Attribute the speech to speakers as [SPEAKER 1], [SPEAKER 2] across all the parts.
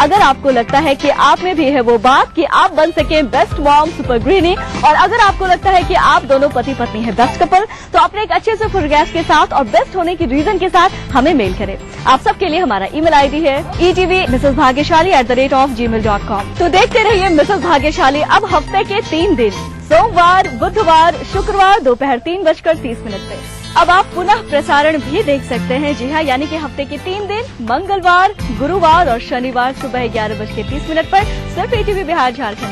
[SPEAKER 1] अगर आपको लगता है कि आप में भी है वो बात कि आप बन सके बेस्ट मॉम सुपर गृहिणी, और अगर आपको लगता है कि आप दोनों पति पत्नी है बेस्ट कपल, तो अपने एक अच्छे से फोटोग्राफ के साथ और बेस्ट होने की रीजन के साथ हमें मेल करें। आप सबके लिए हमारा ईमेल आईडी है etv@gmail.com। तो देखते रहिए मिसेस भाग्यशाली अब हफ्ते के 3 दिन, सोमवार, बुधवार, शुक्रवार दोपहर 3:30 पे। अब आप पुनः प्रसारण भी देख सकते हैं। जी हाँ, यानी कि हफ्ते के 3 दिन, मंगलवार, गुरुवार और शनिवार सुबह 11:30 पर सिर्फ ETV बिहार झारखंड।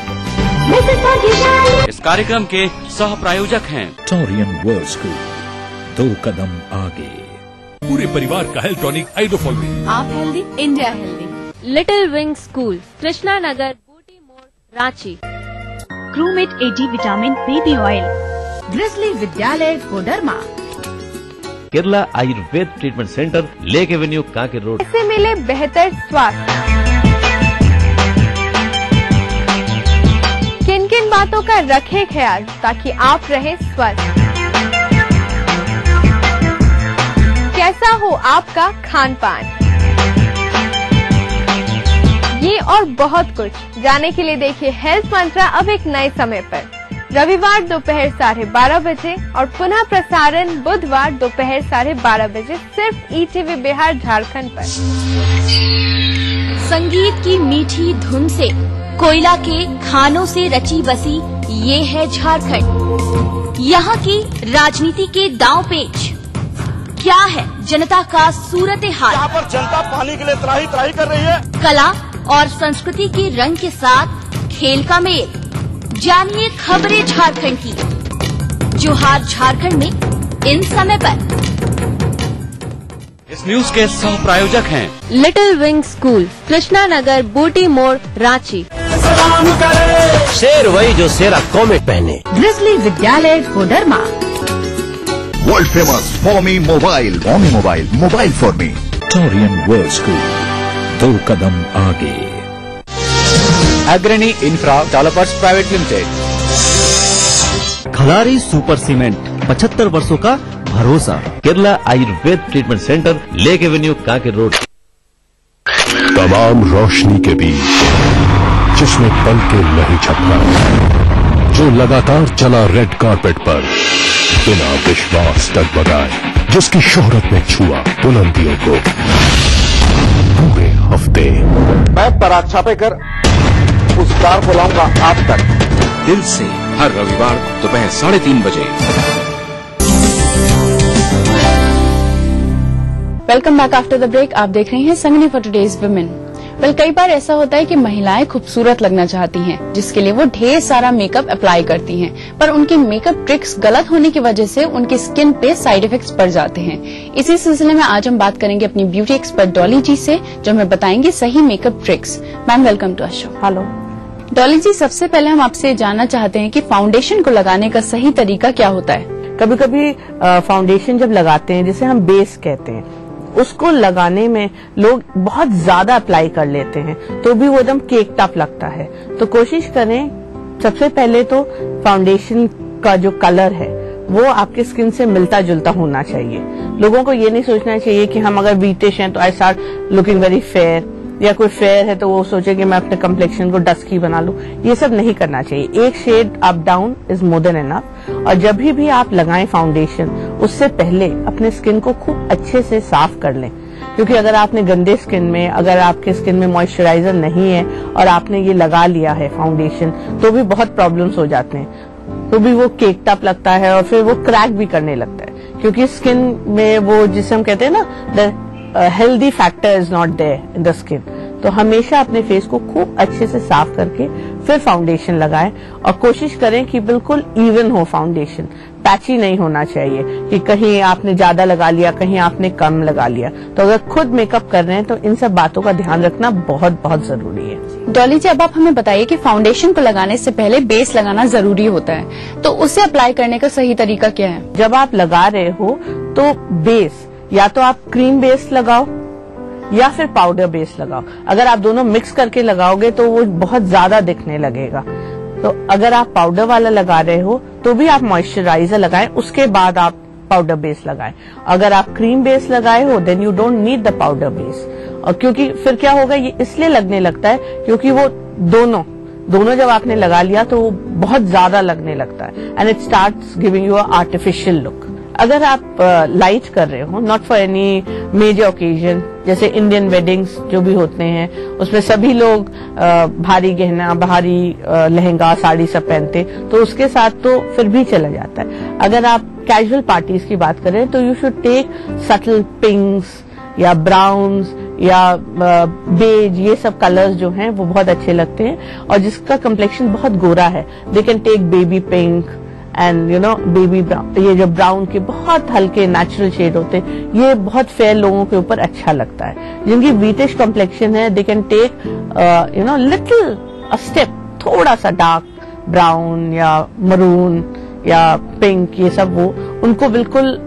[SPEAKER 2] इस कार्यक्रम के सह प्रायोजक हैं
[SPEAKER 3] टोरियन वर्ल्ड स्कूल, 2 कदम आगे।
[SPEAKER 4] पूरे परिवार का हेल्थ टॉनिक आइडोफॉलविन।
[SPEAKER 5] आप healthy, India healthy. Little wing school, Krishna Nagar, Booty More, Ranchi.
[SPEAKER 6] क्रूमेट 80 vitamin baby oil, grizzly Vidyalaya Koderma.
[SPEAKER 7] Kerala Ayurveda treatment centre, lake avenue, Kanke road.
[SPEAKER 5] इससे मिले बेहतर स्वास्थ्य। किन किन बातों का रखें ख्याल ताकि आप रहें स्वस्थ। कैसा हो आपका खान पान, ये और बहुत कुछ जानने के लिए देखिए हेल्थ मंत्रा अब एक नए समय पर, रविवार दोपहर 12:30 बजे और पुनः प्रसारण बुधवार दोपहर 12:30 बजे सिर्फ ETV बिहार झारखंड पर।
[SPEAKER 6] संगीत की मीठी धुन से, कोयला के खानों से रची बसी ये है झारखंड। यहाँ की राजनीति के दांव पेच, क्या है जनता का सूरत हाल।
[SPEAKER 8] यहाँ पर जनता पानी के लिए त्राही त्राही कर रही है।
[SPEAKER 6] कला और संस्कृति के रंग के साथ खेल का मेल, जानिए खबरें झारखंड की। जोहार झारखंड में इन समय पर।
[SPEAKER 2] इस न्यूज के सह प्रायोजक हैं
[SPEAKER 5] little wing school, Krishna Nagar, Booty More, Ranchi.
[SPEAKER 7] शेर वही जो शेरा कॉमेट पहने।
[SPEAKER 6] Grizzly Vidyalaya Koderma.
[SPEAKER 9] World famous फॉर्मी mobile for me.
[SPEAKER 3] Torian world school, 2 कदम आगे।
[SPEAKER 10] अग्रणी infra developers private limited.
[SPEAKER 7] Khalari super cement, 75 वर्षों का भरोसा। Kerala Ayurveda treatment centre, lake avenue, Kanke road.
[SPEAKER 4] तमाम रोशनी के बीच जिसमें पल के नहीं झपका, जो लगातार चला रेड कारपेट पर बिना विश्वास डगमगाए, जिसकी शोहरत में छुआ बुलंदियों को पूरे हफ्ते।
[SPEAKER 8] मैं पराग छापेकर उस कार को लाऊंगा आप तक।
[SPEAKER 2] दिल से हर रविवार दोपहर 3:30 बजे।
[SPEAKER 11] Welcome back after the break. आप देख रहे हैं संगनी फॉर टुडेज वुमेन। कई बार ऐसा होता है कि महिलाएं खूबसूरत लगना चाहती हैं, जिसके लिए वो ढेर सारा मेकअप अप्लाई करती हैं, पर उनकी मेकअप ट्रिक्स गलत होने की वजह से उनकी स्किन पे साइड इफेक्ट्स पड़ जाते हैं। इसी सिलसिले में आज हम बात करेंगे अपनी ब्यूटी एक्सपर्ट डॉली जी से, जो हमें बताएंगे सही makeup tricks. Ma'am welcome to our show.
[SPEAKER 12] Hello
[SPEAKER 11] Dolly ji, सबसे पहले हम आपसे जानना चाहते हैं कि फाउंडेशन को लगाने का सही तरीका क्या होता है।
[SPEAKER 12] कभी कभी फाउंडेशन जब लगाते हैं, जिसे हम बेस कहते हैं, उसको लगाने में लोग बहुत ज्यादा अप्लाई कर लेते हैं, तो भी वो एकदम केक टॉप लगता है। तो कोशिश करें सबसे पहले तो फाउंडेशन का जो कलर है वो आपके स्किन से मिलता जुलता होना चाहिए। लोगों को ये नहीं सोचना चाहिए कि हम अगर ब्रिटिश हैं तो I start looking very fair, या कोई फेयर है तो वो सोचे कि मैं अपने कम्प्लेक्शन को डस्की बना लूं। ये सब नहीं करना चाहिए। एक shade up down is more than enough. और जब भी आप लगाएं फाउंडेशन, उससे पहले अपने स्किन को खूब अच्छे से साफ कर लें, क्योंकि अगर आपने गंदे स्किन में, अगर आपके स्किन में मॉइस्चराइजर नहीं है और आपने ये लगा लिया है फाउंडेशन, तो भी बहुत प्रॉब्लम्स हो जाते हैं। तो भी वो केक टॉप लगता है और फिर वो क्रैक भी करने लगता है, क्योंकि स्किन में वो जिसे हम कहते हैं ना, the healthy factor is not there in the skin. तो हमेशा अपने फेस को खूब अच्छे से साफ करके फिर फाउंडेशन लगाएं, और कोशिश करें कि बिल्कुल इवन हो फाउंडेशन, पैची नहीं होना चाहिए कि कहीं आपने ज्यादा लगा लिया, कहीं आपने कम लगा लिया। तो अगर खुद मेकअप कर रहे हैं तो इन सब बातों का ध्यान रखना बहुत बहुत जरूरी है।
[SPEAKER 11] डॉली जी, अब आप हमें बताइए कि फाउंडेशन को लगाने से पहले बेस लगाना जरूरी होता है, तो उसे अप्लाई करने का सही तरीका क्या है।
[SPEAKER 12] जब आप लगा रहे हो तो बेस या तो आप क्रीम बेस लगाओ या फिर पाउडर बेस लगाओ। अगर आप दोनों मिक्स करके लगाओगे तो वो बहुत ज्यादा दिखने लगेगा। तो अगर आप पाउडर वाला लगा रहे हो तो भी आप मॉइस्चराइजर लगाएं, उसके बाद आप पाउडर बेस लगाएं। अगर आप क्रीम बेस लगाए हो then you don't need the powder base. और क्योंकि फिर क्या होगा, ये इसलिए लगने लगता है क्योंकि वो दोनों जब आपने लगा लिया तो वो बहुत ज्यादा लगने लगता है and it starts giving you a artificial look. अगर आप लाइट कर रहे हो, not for any major occasion, जैसे इंडियन वेडिंग्स जो भी होते हैं उसमें सभी लोग भारी गहना, भारी लहंगा, साड़ी सब पहनते, तो उसके साथ तो फिर भी चला जाता है। अगर आप कैजुअल पार्टीज की बात करें तो you should take subtle pinks या ब्राउन्स या बेज, ये सब कलर्स जो हैं वो बहुत अच्छे लगते हैं। और जिसका कम्प्लेक्शन बहुत गोरा है, they can take baby pink and you know baby brown. ये जो ब्राउन के बहुत हल्के नेचुरल शेड होते हैं, ये बहुत फेयर लोगों के ऊपर अच्छा लगता है। जिनकी ब्रिटिश कम्प्लेक्शन है, they can take you know little a step, थोड़ा सा डार्क ब्राउन या मरून या पिंक, ये सब वो उनको बिल्कुल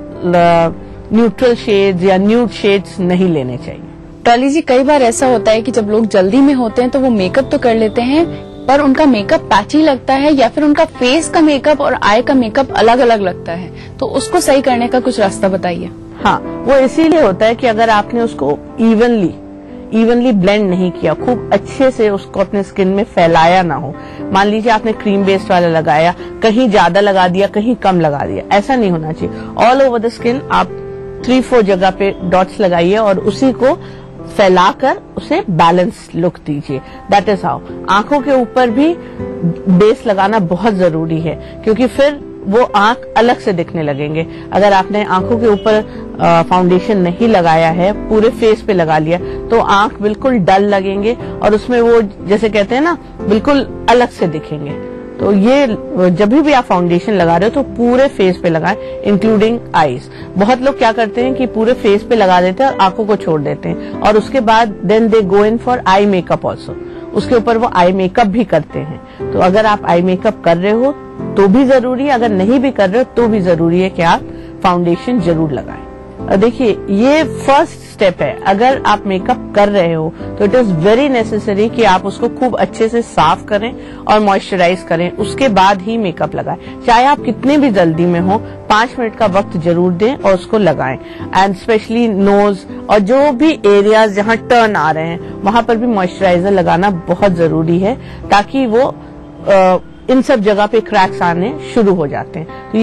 [SPEAKER 12] न्यूट्रल शेड्स या न्यूड शेड्स नहीं लेने चाहिए।
[SPEAKER 11] डॉली जी, कई बार ऐसा होता है कि जब लोग जल्दी में होते हैं तो वो मेकअप तो कर लेते हैं पर उनका मेकअप पैची लगता है या फिर उनका फेस का मेकअप और आई का मेकअप अलग अलग लगता है, तो उसको सही करने का कुछ रास्ता बताइए।
[SPEAKER 12] हाँ, वो इसीलिए होता है कि अगर आपने उसको इवनली ब्लेंड नहीं किया, खूब अच्छे से उसको अपने स्किन में फैलाया ना हो। मान लीजिए आपने क्रीम बेस्ड वाला लगाया, कहीं ज्यादा लगा दिया, कहीं कम लगा दिया, ऐसा नहीं होना चाहिए। ऑल ओवर द स्किन आप 3-4 जगह पे डॉट्स लगाइए और उसी को फैलाकर उसे बैलेंस लुक दीजिए। That is how. आंखों के ऊपर भी बेस लगाना बहुत जरूरी है क्योंकि फिर वो आंख अलग से दिखने लगेंगे। अगर आपने आंखों के ऊपर फाउंडेशन नहीं लगाया है, पूरे फेस पे लगा लिया, तो आंख बिल्कुल डल लगेंगे और उसमें वो जैसे कहते हैं ना, बिल्कुल अलग से दिखेंगे। तो ये जब भी आप फाउंडेशन लगा रहे हो तो पूरे फेस पे लगाएं, इंक्लूडिंग आईज। बहुत लोग क्या करते हैं कि पूरे फेस पे लगा देते हैं और आंखों को छोड़ देते हैं और उसके बाद then they go in for eye makeup also, उसके ऊपर वो आई मेकअप भी करते हैं। तो अगर आप आई मेकअप कर रहे हो तो भी जरूरी है, अगर नहीं भी कर रहे हो तो भी जरूरी है कि आप फाउंडेशन जरूर लगाएं। देखिए, ये फर्स्ट स्टेप है। अगर आप मेकअप कर रहे हो तो इट इज वेरी नेसेसरी कि आप उसको खूब अच्छे से साफ करें और मॉइस्चराइज करें, उसके बाद ही मेकअप लगाएं। चाहे आप कितने भी जल्दी में हो, 5 मिनट का वक्त जरूर दें और उसको लगाएं। एंड स्पेशली नोज और जो भी एरियाज जहां टर्न आ रहे हैं वहां पर भी मॉइस्चराइजर लगाना बहुत जरूरी है ताकि वो इन सब जगह पे क्रैक्स आने शुरू हो जाते हैं। तो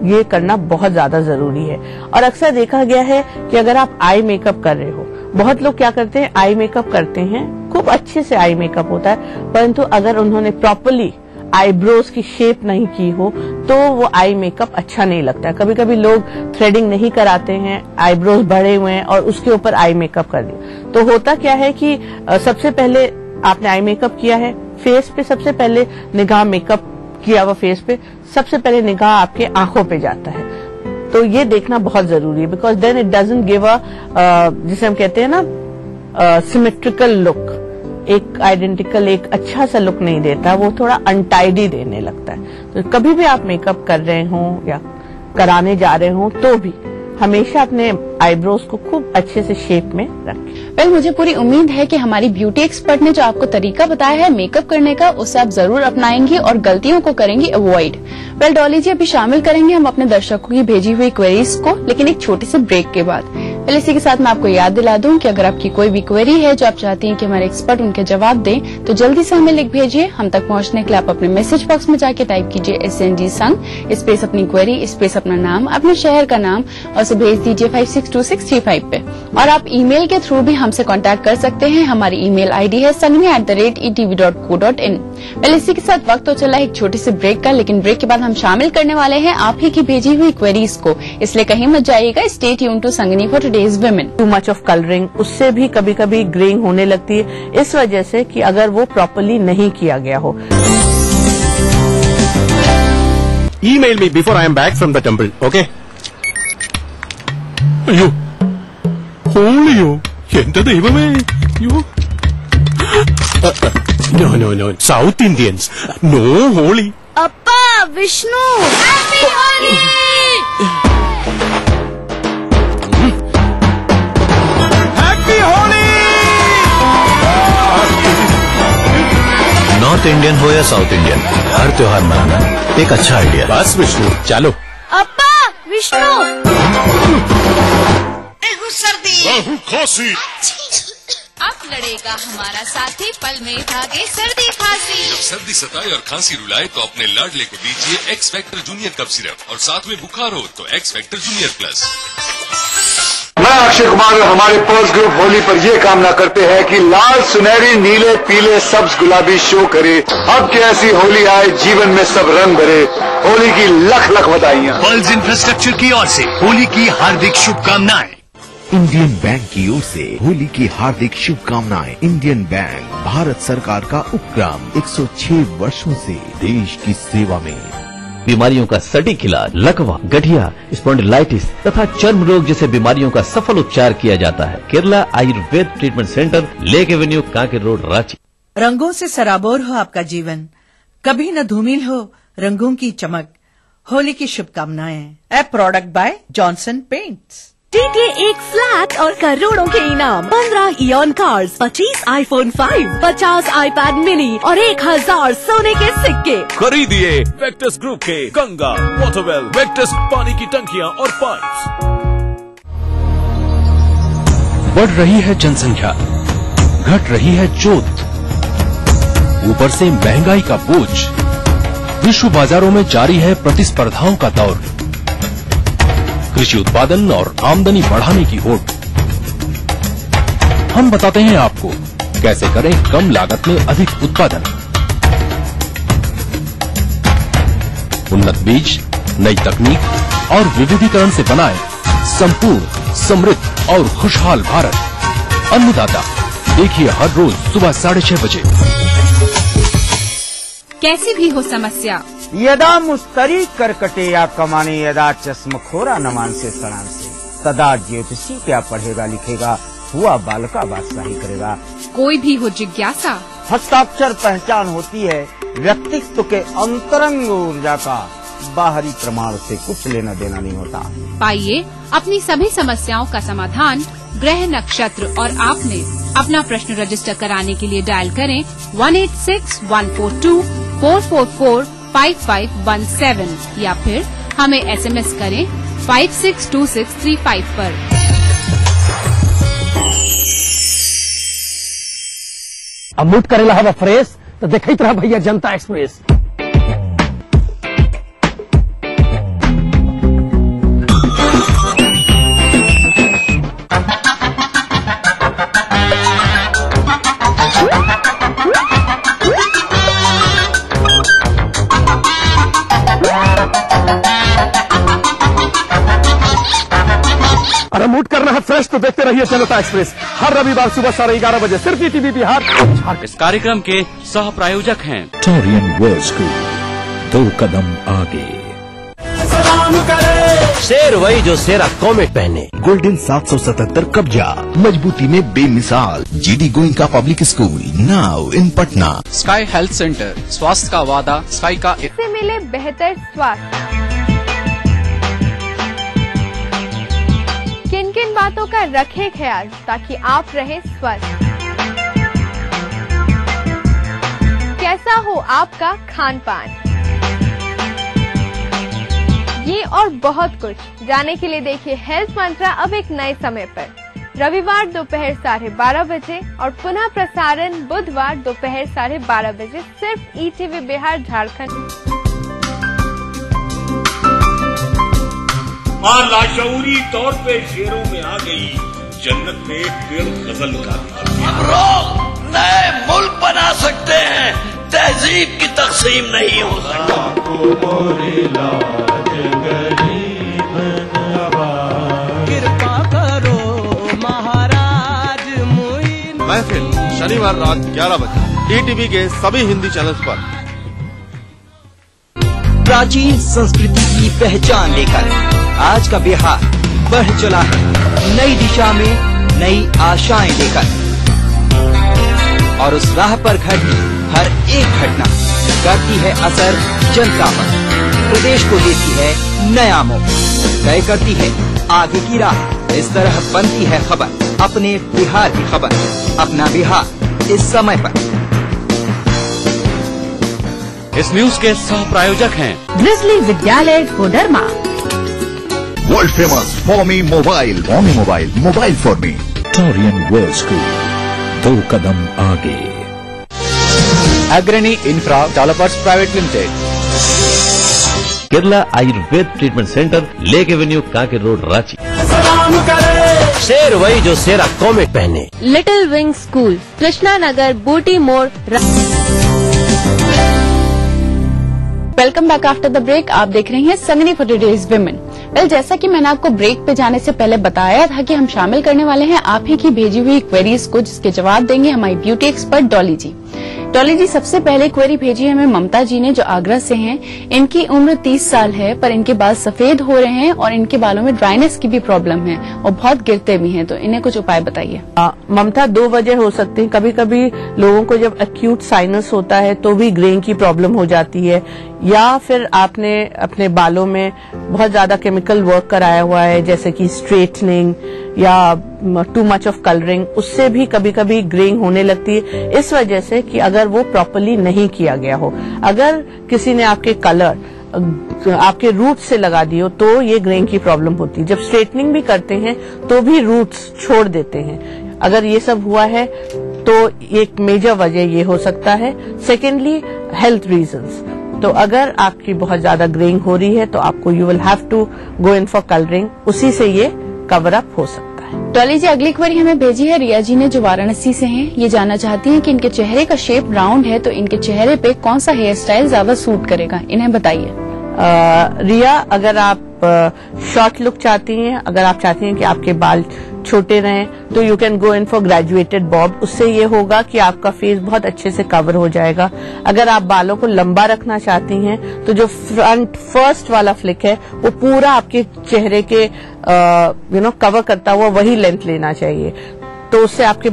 [SPEAKER 12] ये करना बहुत ज्यादा जरूरी है। और अक्सर देखा गया है कि अगर आप आई मेकअप कर रहे हो, बहुत लोग क्या करते हैं, आई मेकअप करते हैं, खूब अच्छे से आई मेकअप होता है, परंतु अगर उन्होंने प्रॉपरली आईब्रोज की शेप नहीं की हो तो वो आई मेकअप अच्छा नहीं लगता है। कभी कभी लोग थ्रेडिंग नहीं कराते हैं, आईब्रोज बढ़े हुए हैं और उसके ऊपर आई मेकअप कर दिया। तो होता क्या है कि सबसे पहले आपने आई मेकअप किया है, फेस पे सबसे पहले निगाह, मेकअप किया हुआ फेस पे सबसे पहले निगाह आपके आंखों पे जाता है। तो ये देखना बहुत जरूरी है, because then it doesn't give a, जिसे हम कहते हैं ना, सिमेट्रिकल लुक, एक आइडेंटिकल, एक अच्छा सा लुक नहीं देता, वो थोड़ा अनटाइडी देने लगता है। तो कभी भी आप मेकअप कर रहे हो या कराने जा रहे हो तो भी हमेशा अपने आईब्रोज को खूब अच्छे से शेप में रखें।
[SPEAKER 11] वेल, मुझे पूरी उम्मीद है कि हमारी ब्यूटी एक्सपर्ट ने जो आपको तरीका बताया है मेकअप करने का, उसे आप जरूर अपनाएंगी और गलतियों को करेंगी अवॉइड। वेल डॉली जी, अभी शामिल करेंगे हम अपने दर्शकों की भेजी हुई क्वेरीज को, लेकिन एक छोटे से ब्रेक के बाद। पहले इसी के साथ मैं आपको याद दिला दूं कि अगर आपकी कोई भी क्वेरी है जो आप चाहती हैं कि हमारे एक्सपर्ट उनके जवाब दें, तो जल्दी से हमें लिख भेजिए। हम तक पहुंचने के लिए आप अपने मैसेज बॉक्स में जाके टाइप कीजिए SNG संग, स्पेस अपनी क्वेरी, स्पेस अपना नाम, अपने शहर का नाम और उसे भेज दीजिए 562635 पे। और आप ईमेल के थ्रू भी हमसे कांटेक्ट कर सकते हैं। हमारी ईमेल आईडी है sangni@etv.co.in। पहले इसी के साथ वक्त तो चला एक छोटे से ब्रेक का, लेकिन ब्रेक के बाद हम शामिल करने वाले हैं आप ही की भेजी हुई क्वेरीज को, इसलिए कहीं मत जाइएगा। Stay tuned to Sangini for today's women.
[SPEAKER 12] Too much of colouring, उससे भी कभी कभी ग्रेइंग होने लगती है, इस वजह से कि अगर वो प्रॉपरली नहीं किया गया हो।
[SPEAKER 13] Email me before I am back from the temple, okay? അയ്യോ, ഹോളിയോ, എന്റെ ദൈവമേ, അയ്യോ. No, South Indians, no holy.
[SPEAKER 6] अप्पा Vishnu, happy Holi.
[SPEAKER 13] Happy Holi.
[SPEAKER 7] North Indian हो या साउथ इंडियन, हर त्योहार मनाना एक अच्छा आइडिया।
[SPEAKER 13] बस विष्णु, चलो।
[SPEAKER 6] अप्पा विष्णु।
[SPEAKER 14] सर्दी,
[SPEAKER 4] राहु खांसी।
[SPEAKER 6] अब लड़ेगा हमारा साथी, पल में भागे सर्दी खांसी।
[SPEAKER 15] जब सर्दी सताए और खांसी रुलाए तो अपने लाडले को दीजिए X factor junior cough syrup, और साथ में बुखार हो तो एक्स फैक्टर जूनियर प्लस।
[SPEAKER 8] मैं अक्षय कुमार हमारे पर्स ग्रुप होली पर ये कामना करते हैं कि लाल सुनहरी नीले पीले सब्ज गुलाबी शो करे। अब की ऐसी होली आए जीवन में सब रंग भरे। होली की लख लख बधाइयाँ।
[SPEAKER 16] पर्ल्स इंफ्रास्ट्रक्चर की ओर से होली की हार्दिक शुभकामनाएं।
[SPEAKER 9] इंडियन बैंक की ओर से होली की हार्दिक शुभकामनाएं। इंडियन बैंक भारत सरकार का उपक्रम 106 वर्षों से देश की सेवा में।
[SPEAKER 7] बीमारियों का सटीक इलाज, लकवा, गठिया, स्पॉन्डिलाइटिस तथा चर्म रोग जैसे बीमारियों का सफल उपचार किया जाता है। Kerala Ayurveda treatment centre, lake avenue, Kanke road, Ranchi.
[SPEAKER 14] रंगों से सराबोर हो आपका जीवन, कभी न धूमिल हो रंगों की चमक। होली की शुभकामनाएं। ए प्रोडक्ट बाय जॉनसन पेंट्स।
[SPEAKER 17] टीके एक फ्लैट और करोड़ों के इनाम, 15 ion cars, 25 iPhone 5, 50 iPad mini और 1000 सोने के सिक्के।
[SPEAKER 3] खरीदिए वेक्टस ग्रुप के गंगा, वाटरवेल, वेक्टस पानी की टंकियां और पाइप्स।
[SPEAKER 4] बढ़ रही है जनसंख्या, घट रही है जोत, ऊपर से महंगाई का बोझ, विश्व बाजारों में जारी है प्रतिस्पर्धाओं का दौर, कृषि उत्पादन और आमदनी बढ़ाने की होड़। हम बताते हैं आपको कैसे करें कम लागत में अधिक उत्पादन। उन्नत बीज, नई तकनीक और विविधीकरण से बनाए संपूर्ण, समृद्ध और खुशहाल भारत। अन्नदाता देखिए हर रोज सुबह 6:30 बजे।
[SPEAKER 18] कैसी भी हो समस्या,
[SPEAKER 19] यदा मुस्तरी करकटे या कमाने, यदा चश्मखोरा नमान से सड़ान से, तदा ज्योतिषी क्या पढ़ेगा लिखेगा, हुआ बालका बादशाही करेगा।
[SPEAKER 18] कोई भी हो जिज्ञासा,
[SPEAKER 19] हस्ताक्षर पहचान होती है व्यक्तित्व के अंतरंग ऊर्जा का, बाहरी प्रमाण से कुछ लेना देना नहीं होता।
[SPEAKER 18] पाइए अपनी सभी समस्याओं का समाधान ग्रह नक्षत्र और आपने अपना प्रश्न रजिस्टर कराने के लिए डायल करें 186142444517 या फिर हमें SMS करें 562635 पर।
[SPEAKER 20] अब मूड करेला हवा फ्रेश तो देखते रहा भैया जनता एक्सप्रेस। अरे मूड करना है फ्रेश तो देखते रहिए जनता एक्सप्रेस, हर रविवार सुबह 11:30 बजे सिर्फ ईटीवी बिहार।
[SPEAKER 2] इस कार्यक्रम के सह प्रायोजक हैं
[SPEAKER 3] टोरियन वर्ल्ड स्कूल, 2 कदम आगे।
[SPEAKER 16] शेर वही जो शेरा कॉमेट पहने।
[SPEAKER 9] गोल्डन 777 कब्जा, मजबूती में बेमिसाल। GD Goenka public school now in Patna.
[SPEAKER 10] Sky health centre, स्वास्थ्य का वादा स्काई का।
[SPEAKER 5] इससे मिले बेहतर स्वास्थ्य। किन किन बातों का रखें ख्याल ताकि आप रहें स्वस्थ। कैसा हो आपका खान पान, ये और बहुत कुछ जानने के लिए देखिए हेल्थ मंत्रा अब एक नए समय पर, रविवार दोपहर 12:30 बजे और पुनः प्रसारण बुधवार दोपहर 12:30 बजे सिर्फ ईटीवी बिहार झारखंड।
[SPEAKER 21] मां लाशऊरी तौर पे शेरों में आ गई, जन्नत में एक पेड़ गजल का।
[SPEAKER 16] नए मुल्क बना सकते हैं, तहजीब की तकसीम नहीं हो सकती।
[SPEAKER 22] कृपा करो महाराज मुइन।
[SPEAKER 13] महफिल शनिवार रात 11 बजे ईटीवी के सभी हिंदी चैनल्स पर।
[SPEAKER 23] प्राचीन संस्कृति की पहचान लेकर आज का बिहार बढ़ चला है नई दिशा में, नई आशाएं लेकर। और उस राह पर घटी हर एक घटना करती है असर जनता पर, प्रदेश को देती है नया मोड़, तय करती है आगे की राह। इस तरह बनती है खबर, अपने बिहार की खबर, अपना बिहार इस समय पर।
[SPEAKER 2] इस न्यूज के सह प्रायोजक हैं
[SPEAKER 17] grizzly Vidyalaya Koderma.
[SPEAKER 9] World famous फॉर्मी mobile for me.
[SPEAKER 4] Torian world school, 2 कदम आगे।
[SPEAKER 23] अग्रणी infra developers private limited.
[SPEAKER 7] Kerala Ayurveda treatment centre, lake avenue, Kanke road, Ranchi.
[SPEAKER 22] शेर वही जो शेरा कॉमेट पहने।
[SPEAKER 5] Little wing school, Krishna Nagar, Booty More.
[SPEAKER 18] Welcome back after the break. आप देख रहे हैं Sangini for today's women. Well, जैसा कि मैंने आपको ब्रेक पे जाने से पहले बताया था कि हम शामिल करने वाले हैं आप ही की भेजी हुई क्वेरीज को, जिसके जवाब देंगे हमारी ब्यूटी एक्सपर्ट डॉली जी। डॉली जी, सबसे पहले क्वेरी भेजी है हमें ममता जी ने, जो आगरा से हैं। इनकी उम्र 30 साल है, पर इनके बाल सफेद हो रहे हैं और इनके बालों में ड्राइनेस की भी प्रॉब्लम है और बहुत गिरते भी हैं, तो इन्हें कुछ उपाय बताइए।
[SPEAKER 1] ममता, 2 वजह हो सकती है। कभी कभी लोगों को जब एक्यूट साइनस होता है तो भी ग्रेइंग की प्रॉब्लम हो जाती है, या फिर आपने अपने बालों में बहुत ज्यादा केमिकल वर्क कराया हुआ है, जैसे कि स्ट्रेटनिंग या टू मच ऑफ कलरिंग, उससे भी कभी कभी ग्रेइंग होने लगती है। इस वजह से कि अगर वो प्रॉपर्ली नहीं किया गया हो, अगर किसी ने आपके कलर आपके रूट से लगा दिए हो तो ये ग्रेइंग की प्रॉब्लम होती है। जब स्ट्रेटनिंग भी करते हैं तो भी रूट्स छोड़ देते हैं। अगर ये सब हुआ है तो एक मेजर वजह ये हो सकता है। Secondly, health reasons. तो अगर आपकी बहुत ज्यादा ग्रेइंग हो रही है तो आपको you will have to go in for colouring, उसी से ये कवर अप हो सकता है।
[SPEAKER 18] डॉली जी, अगली क्वेरी हमें भेजी है रिया जी ने, जो वाराणसी से हैं। ये जानना चाहती हैं कि इनके चेहरे का शेप राउंड है, तो इनके चेहरे पे कौन सा हेयर स्टाइल ज्यादा सूट करेगा, इन्हें बताइए।
[SPEAKER 1] रिया, अगर आप शॉर्ट लुक चाहती हैं, अगर आप चाहती हैं कि आपके बाल छोटे रहें, तो you can go in for graduated Bob. उससे ये होगा कि आपका फेस बहुत अच्छे से कवर हो जाएगा। अगर आप बालों को लंबा रखना चाहती हैं तो जो फ्रंट फर्स्ट वाला फ्लिक है वो पूरा आपके चेहरे के कवर करता हुआ वही लेंथ लेना चाहिए, तो उससे आपके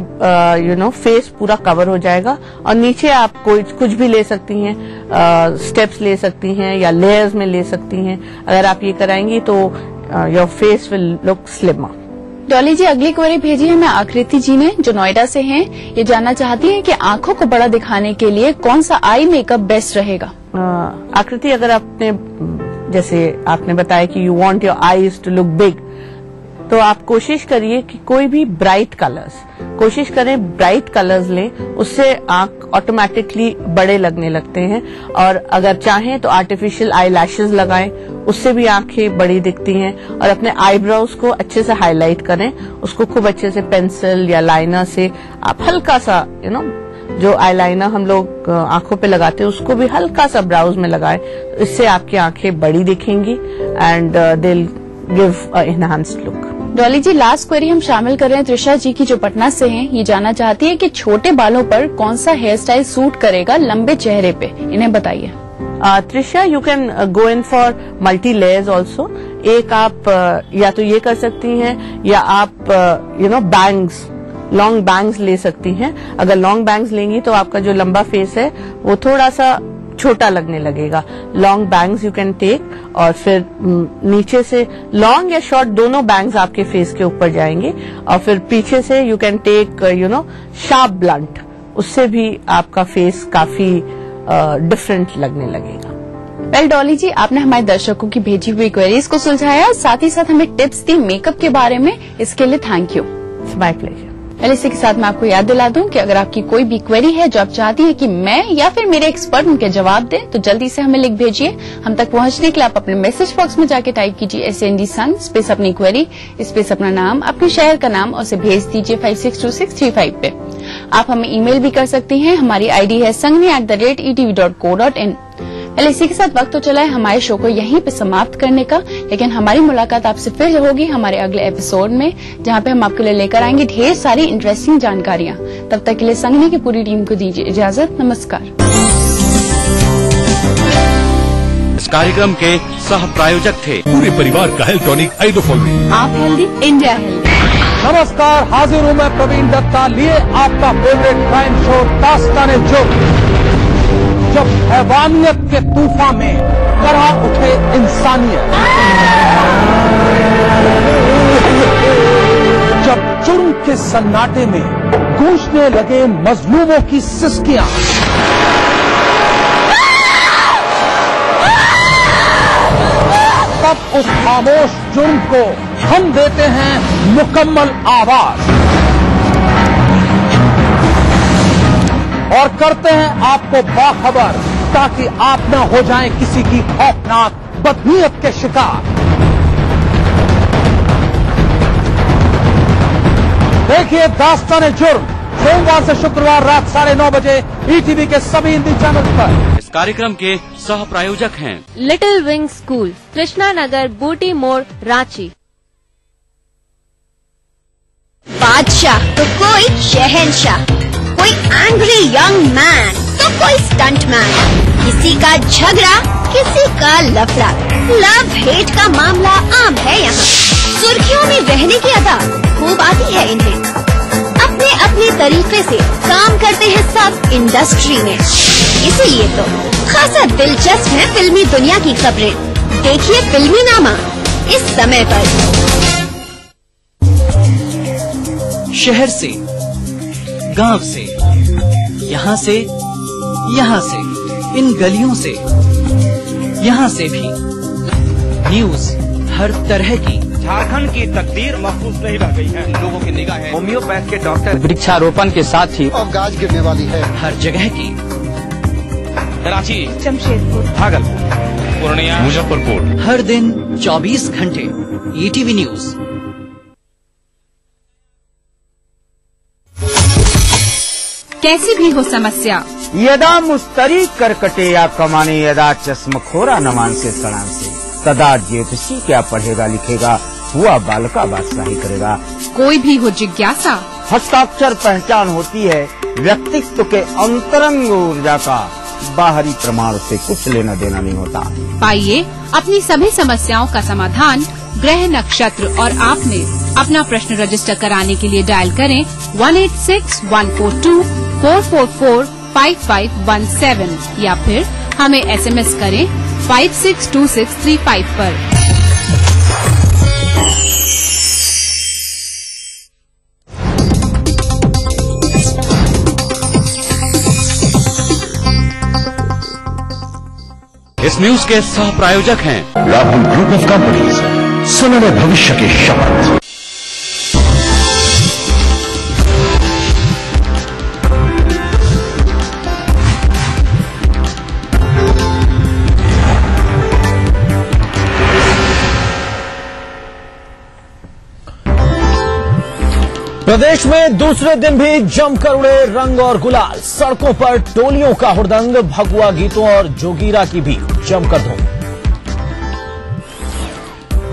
[SPEAKER 1] फेस पूरा कवर हो जाएगा। और नीचे आप कुछ भी ले सकती हैं, स्टेप्स ले सकती हैं या लेयर्स में ले सकती हैं। अगर आप ये कराएंगी तो your face will look slimmer.
[SPEAKER 18] Dolly ji, अगली क्वेरी भेजी है मैं आकृति जी ने, जो नोएडा से हैं। ये जानना चाहती हैं कि आंखों को बड़ा दिखाने के लिए कौन सा आई मेकअप बेस्ट रहेगा।
[SPEAKER 1] आकृति, अगर आपने जैसे आपने बताया कि you want your eyes to look big, तो आप कोशिश करिए कि कोई भी ब्राइट कलर्स लें, उससे आंख ऑटोमेटिकली बड़े लगने लगते हैं। और अगर चाहें तो आर्टिफिशियल आई लैशेज लगाएं, उससे भी आंखें बड़ी दिखती हैं। और अपने आईब्रोज को अच्छे से हाईलाइट करें, उसको खूब अच्छे से पेंसिल या लाइनर से आप हल्का सा जो आईलाइनर हम लोग आंखों पे लगाते हैं उसको भी हल्का सा ब्राउज में लगाएं, इससे आपकी आंखें बड़ी दिखेंगी and they will give a enhanced look.
[SPEAKER 18] Dolly ji, last query हम शामिल कर रहे हैं त्रिशा जी की, जो पटना से हैं। ये जानना चाहती है कि छोटे बालों पर कौन सा हेयर स्टाइल सूट करेगा लंबे चेहरे पे, इन्हें बताइए।
[SPEAKER 1] Trisha, you can go in for multi layers also. एक आप या तो ये कर सकती हैं, या आप बैंग्स, लॉन्ग बैंग्स ले सकती हैं। अगर लॉन्ग बैंग्स लेंगी तो आपका जो लंबा फेस है वो थोड़ा सा छोटा लगने लगेगा। Long bangs you can take, और फिर नीचे से लॉन्ग या शॉर्ट दोनों बैंग्स आपके फेस के ऊपर जाएंगे, और फिर पीछे से you can take sharp blunt, उससे भी आपका फेस काफी डिफरेंट लगने लगेगा।
[SPEAKER 18] वेल डॉली जी, आपने हमारे दर्शकों की भेजी हुई क्वेरीज को सुलझाया, साथ ही साथ हमें टिप्स दी मेकअप के बारे में, इसके लिए thank you.
[SPEAKER 1] It's my pleasure.
[SPEAKER 18] इसी के साथ मैं आपको याद दिला दूं कि अगर आपकी कोई भी क्वेरी है जो आप चाहती हैं कि मैं या फिर मेरे एक्सपर्ट उनके जवाब दें, तो जल्दी से हमें लिख भेजिए। हम तक पहुंचने के लिए आप अपने मैसेज बॉक्स में जाके टाइप कीजिए SND सन स्पेस अपनी क्वेरी स्पेस अपना नाम, अपने शहर का नाम, और उसे भेज दीजिए 562635 पे। आप हमें ईमेल भी कर सकती हैं, हमारी आईडी है sangni@etv.co.in। इसी के साथ वक्त तो चला है हमारे शो को यहीं पे समाप्त करने का, लेकिन हमारी मुलाकात आपसे फिर होगी हमारे अगले एपिसोड में, जहां पे हम आपके लिए लेकर आएंगे ढेर सारी इंटरेस्टिंग जानकारियां। तब तक के लिए संगनी की पूरी टीम को दीजिए इजाजत। नमस्कार।
[SPEAKER 2] इस कार्यक्रम के सह प्रायोजक थे
[SPEAKER 3] पूरे परिवार का हेल्थ टॉनिक आइडोफोल।
[SPEAKER 18] आप हेल्दी, इंडिया हेल्दी।
[SPEAKER 22] नमस्कार, हाजिर हूँ मैं प्रवीण दत्ता, लिए आपका फेवरेट क्राइम शो दास्तान-ए-जुर्म। जब हैवानियत के तूफान में करह उठे इंसानियत, जब जुर्म के सन्नाटे में गूंजने लगे मजलूमों की सिसकियां, तब उस खामोश जुर्म को हम देते हैं मुकम्मल आवाज और करते हैं आपको बाखबर, ताकि आप न हो जाएं किसी की खौफनाक बदनीयत के शिकार। देखिए दास्तान जुर्म सोमवार से शुक्रवार रात 9:30 बजे ईटीवी के सभी हिंदी चैनल पर।
[SPEAKER 2] इस कार्यक्रम के सह प्रायोजक हैं
[SPEAKER 5] little wing school, Krishna Nagar, Booty More, Ranchi.
[SPEAKER 6] बादशाह तो कोई शहंशाह, कोई एंग्री यंग मैन तो कोई स्टंट मैन, किसी का झगड़ा किसी का लफड़ा, लव हेट का मामला आम है यहाँ। सुर्खियों में रहने की अदा खूब आती है इन्हें, अपने अपने तरीके से काम करते हैं सब इंडस्ट्री में, इसीलिए तो खासा दिलचस्प है फिल्मी दुनिया की खबरें। देखिए फिल्मी नामा इस समय पर।
[SPEAKER 23] शहर से, गांव से, यहाँ से, इन गलियों से, यहाँ से भी न्यूज हर तरह की।
[SPEAKER 19] झारखंड की तकदीर महफूज नहीं रह गई है, लोगों की निगाहें होम्योपैथ के डॉक्टर
[SPEAKER 23] वृक्षारोपण के साथ ही
[SPEAKER 11] और गाज गिरने वाली है
[SPEAKER 23] हर जगह की।
[SPEAKER 19] रांची,
[SPEAKER 5] जमशेदपुर,
[SPEAKER 19] भागलपुर, पूर्णिया,
[SPEAKER 4] मुजफ्फरपुर,
[SPEAKER 23] हर दिन 24 घंटे ईटीवी न्यूज।
[SPEAKER 17] कैसी भी हो समस्या,
[SPEAKER 19] यदा मुस्तरी करकटे या कमाने, यदा चश्मखोरा नमान से सलाम से, तदा ज्योतिषी क्या पढ़ेगा लिखेगा, हुआ बालका बादशाही करेगा।
[SPEAKER 17] कोई भी हो जिज्ञासा,
[SPEAKER 19] हस्ताक्षर पहचान होती है व्यक्तित्व के अंतरंग ऊर्जा का, बाहरी प्रमाण से कुछ लेना देना नहीं होता।
[SPEAKER 17] पाइए अपनी सभी समस्याओं का समाधान ग्रह, नक्षत्र और आपने अपना प्रश्न रजिस्टर कराने के लिए डायल करें 186142445517 या फिर हमें SMS करें 562635 पर।
[SPEAKER 2] इस न्यूज के सह प्रायोजक हैं
[SPEAKER 4] राहुल ग्रुप ऑफ कंपनीज, सुनहरे भविष्य की शपथ।
[SPEAKER 22] प्रदेश में दूसरे दिन भी जमकर उड़े रंग और गुलाल, सड़कों पर टोलियों का हुड़दंग, भगवा गीतों और जोगीरा की भी जमकर धूम।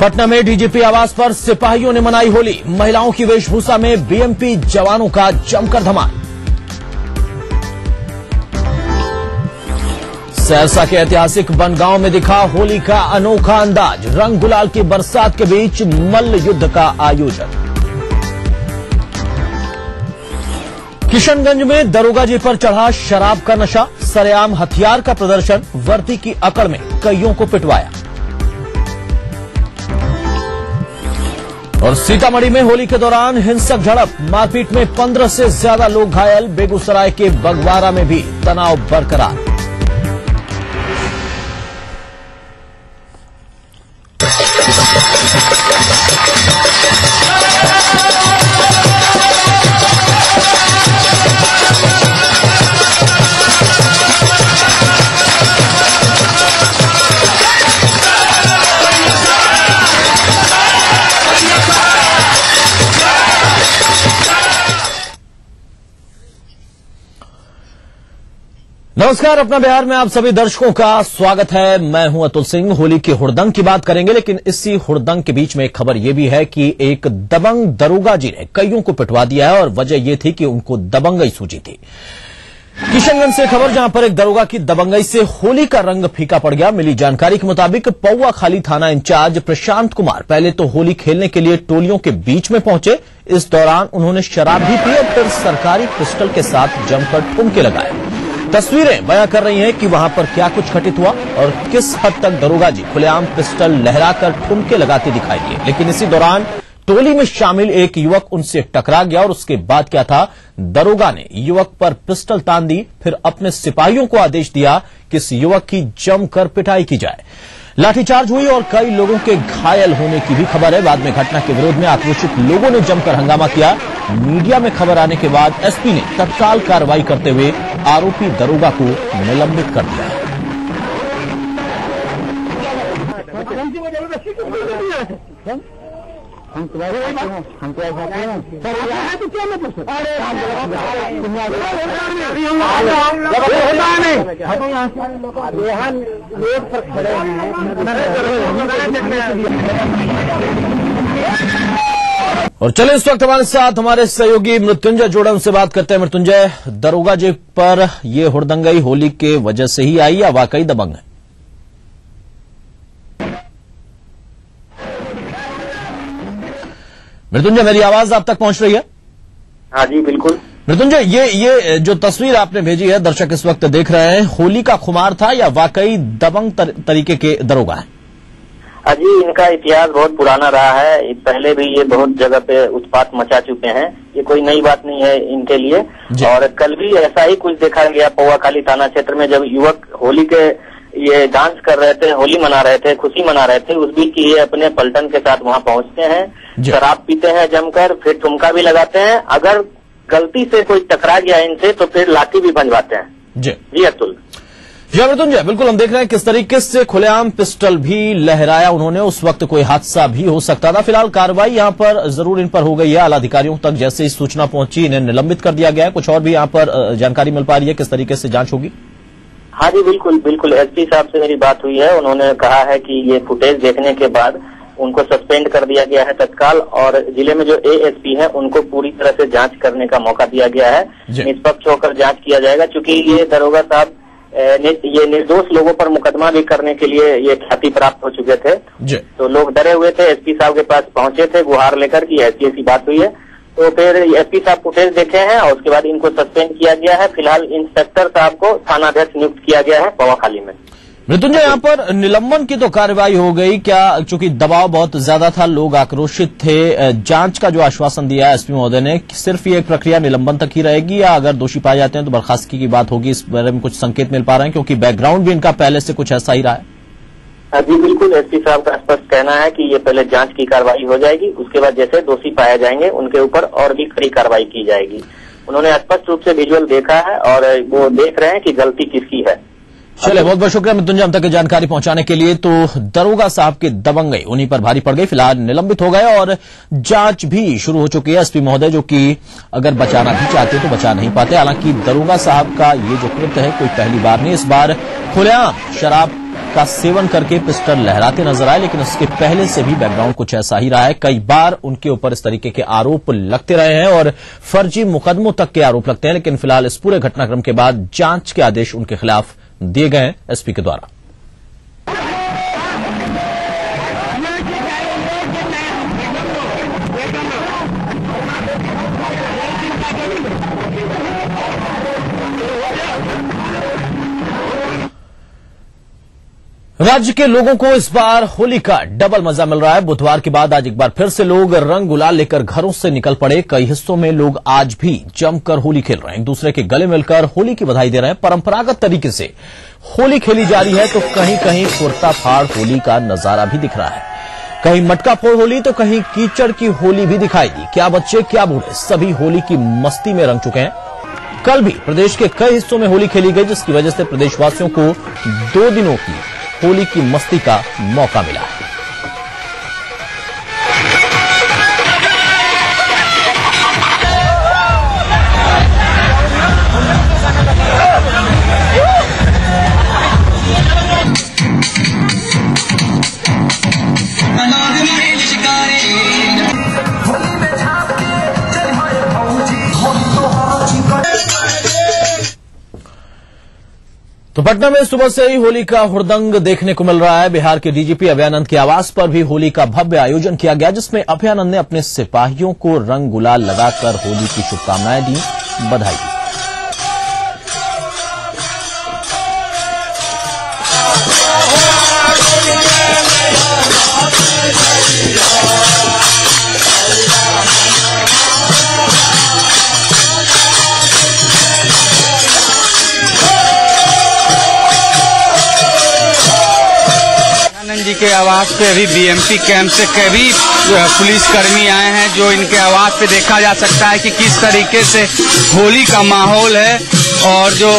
[SPEAKER 22] पटना में डीजीपी आवास पर सिपाहियों ने मनाई होली, महिलाओं की वेशभूषा में बीएमपी जवानों का जमकर धमाल। सहरसा के ऐतिहासिक बनगांव में दिखा होली का अनोखा अंदाज, रंग गुलाल की बरसात के बीच मल्ल युद्ध का आयोजन। किशनगंज में दरोगा जी पर चढ़ा शराब का नशा, सरेआम हथियार का प्रदर्शन, वर्दी की अकड़ में कईयों को पिटवाया। और सीतामढ़ी में होली के दौरान हिंसक झड़प, मारपीट में 15 से ज्यादा लोग घायल, बेगूसराय के बगवारा में भी तनाव बरकरार। नमस्कार, अपना बिहार में आप सभी दर्शकों का स्वागत है। मैं हूं अतुल सिंह। होली की हुड़दंग की बात करेंगे, लेकिन इसी हुड़दंग के बीच में एक खबर यह भी है कि एक दबंग दरोगा जी ने कईयों को पिटवा दिया है और वजह यह थी कि उनको दबंगई सूझी थी। किशनगंज से खबर, जहां पर एक दरोगा की दबंगई से होली का रंग फीका पड़ गया। मिली जानकारी के मुताबिक पौवा खाली थाना इंचार्ज प्रशांत कुमार पहले तो होली खेलने के लिए टोलियों के बीच में पहुंचे। इस दौरान उन्होंने शराब भी पी और फिर सरकारी पिस्टल के साथ जमकर ठुमके लगाए। तस्वीरें बयां कर रही हैं कि वहां पर क्या कुछ घटित हुआ और किस हद तक दरोगा जी खुलेआम पिस्टल लहराकर ठुमके लगाते दिखाई दिए। लेकिन इसी दौरान टोली में शामिल एक युवक उनसे टकरा गया और उसके बाद क्या था, दरोगा ने युवक पर पिस्टल तान दी, फिर अपने सिपाहियों को आदेश दिया कि इस युवक की जमकर पिटाई की जाए।
[SPEAKER 11] लाठीचार्ज हुई और कई लोगों के घायल होने की भी खबर है। बाद में घटना के विरोध में आक्रोशित लोगों ने जमकर हंगामा किया। मीडिया में खबर आने के बाद एसपी ने तत्काल कार्रवाई करते हुए आरोपी दरोगा को निलंबित कर दिया। और चले इस वक्त हमारे साथ हमारे सहयोगी मृत्युंजय जोड़ा, उनसे बात करते हैं। मृत्युंजय, दरोगा जी पर ये हुड़दंगई होली के वजह से ही आई या वाकई दबंग है? मृत्युंजय, मेरी आवाज आप तक पहुंच रही है?
[SPEAKER 12] हाँ जी बिल्कुल।
[SPEAKER 11] मृत्युंजय, ये जो तस्वीर आपने भेजी है, दर्शक इस वक्त देख रहे हैं, होली का खुमार था या वाकई दबंग तरीके के दरोगा है?
[SPEAKER 12] अजी, इनका इतिहास बहुत पुराना रहा है। पहले भी ये बहुत जगह पे उत्पात मचा चुके हैं। ये कोई नई बात नहीं है इनके लिए। और कल भी ऐसा ही कुछ देखा गया पौवाखाली थाना क्षेत्र में, जब युवक होली के ये डांस कर रहे थे, होली मना रहे थे, खुशी मना रहे थे, उस बीच ये अपने पलटन के साथ वहां पहुंचते हैं, शराब पीते हैं जमकर, फिर ठुमका भी लगाते हैं। अगर गलती से कोई टकरा गया इनसे तो फिर लाठी भी भंजवाते हैं। जी अतुल।
[SPEAKER 11] जी मृत्युंजय, बिल्कुल हम देख रहे हैं किस तरीके से खुलेआम पिस्टल भी लहराया उन्होंने। उस वक्त कोई हादसा भी हो सकता था। फिलहाल कार्रवाई यहां पर जरूर इन पर हो गई है। आला अधिकारियों तक जैसे ही सूचना पहुंची, इन्हें निलंबित कर दिया गया है। कुछ और भी यहां पर जानकारी मिल पा रही है, किस तरीके से जांच होगी?
[SPEAKER 12] हाँ जी बिल्कुल बिल्कुल। एसपी साहब से मेरी बात हुई है। उन्होंने कहा है कि ये फुटेज देखने के बाद उनको सस्पेंड कर दिया गया है तत्काल, और जिले में जो एएसपी है उनको पूरी तरह से जांच करने का मौका दिया गया है। निष्पक्ष होकर जांच किया जाएगा, क्योंकि ये दरोगा साहब ये निर्दोष लोगों पर मुकदमा भी करने के लिए ये ख्याति प्राप्त हो चुके थे। तो लोग डरे हुए थे, एसपी साहब के पास पहुंचे थे गुहार लेकर कि ऐसी ऐसी बात हुई है। तो फिर एसपी साहब फुटेज देखे हैं और उसके बाद इनको सस्पेंड किया गया है। फिलहाल इंस्पेक्टर साहब को थानाध्यक्ष नियुक्त किया गया है पौवाखाली में।
[SPEAKER 11] मृत्युंजय, यहाँ पर निलंबन की तो कार्रवाई हो गई क्या? चूंकि दबाव बहुत ज्यादा था, लोग आक्रोशित थे, जांच का जो आश्वासन दिया है एसपी महोदय ने, सिर्फ ये प्रक्रिया निलंबन तक ही रहेगी या अगर दोषी पाए जाते हैं तो बर्खास्तगी की बात होगी? इस बारे में कुछ संकेत मिल पा रहे हैं, क्योंकि बैकग्राउंड भी इनका पहले से कुछ ऐसा ही रहा है।
[SPEAKER 12] जी बिल्कुल। एसपी साहब का स्पष्ट कहना है कि ये पहले जांच की कार्रवाई हो जाएगी, उसके बाद जैसे दोषी पाए जाएंगे उनके ऊपर और भी कड़ी कार्रवाई की जाएगी। उन्होंने स्पष्ट रूप से विजुअल देखा है और वो देख रहे हैं कि गलती किसकी है।
[SPEAKER 11] चलिए, बहुत बहुत शुक्रिया मृत्युंजय हम तक जानकारी पहुंचाने के लिए। तो दरोगा साहब की दबंगई उन्हीं पर भारी पड़ गई। फिलहाल निलंबित हो गए और जांच भी शुरू हो चुकी है। एसपी महोदय जो कि अगर बचाना भी चाहते तो बचा नहीं पाते। हालांकि दरोगा साहब का ये जो कृत्य है कोई पहली बार नहीं, इस बार खुलेआम शराब का सेवन करके पिस्टल लहराते नजर आए, लेकिन उसके पहले से भी बैकग्राउंड कुछ ऐसा ही रहा है। कई बार उनके ऊपर इस तरीके के आरोप लगते रहे हैं और फर्जी मुकदमों तक के आरोप लगते हैं, लेकिन फिलहाल इस पूरे घटनाक्रम के बाद जांच के आदेश उनके खिलाफ दिए गए हैं एसपी के द्वारा। राज्य के लोगों को इस बार होली का डबल मजा मिल रहा है। बुधवार के बाद आज एक बार फिर से लोग रंग गुलाल लेकर घरों से निकल पड़े। कई हिस्सों में लोग आज भी जमकर होली खेल रहे हैं, एक दूसरे के गले मिलकर होली की बधाई दे रहे हैं। परंपरागत तरीके से होली खेली जा रही है तो कहीं कहीं कुर्ता फाड़ होली का नजारा भी दिख रहा है। कहीं मटका फोड़ होली तो कहीं कीचड़ की होली भी दिखाई दी। क्या बच्चे क्या बूढ़े, सभी होली की मस्ती में रंग चुके हैं। कल भी प्रदेश के कई हिस्सों में होली खेली गई, जिसकी वजह से प्रदेशवासियों को 2 दिनों की होली की मस्ती का मौका मिला है। तो पटना में सुबह से ही होली का हुड़दंग देखने को मिल रहा है। बिहार के डीजीपी अभयानंद के आवास पर भी होली का भव्य आयोजन किया गया, जिसमें अभयानंद ने अपने सिपाहियों को रंग गुलाल लगाकर होली की शुभकामनाएं दी, बधाई दी।
[SPEAKER 8] इनके आवास पे अभी बीएमपी कैंप से कई पुलिसकर्मी आए हैं, जो इनके आवास पे देखा जा सकता है कि किस तरीके से होली का माहौल है और जो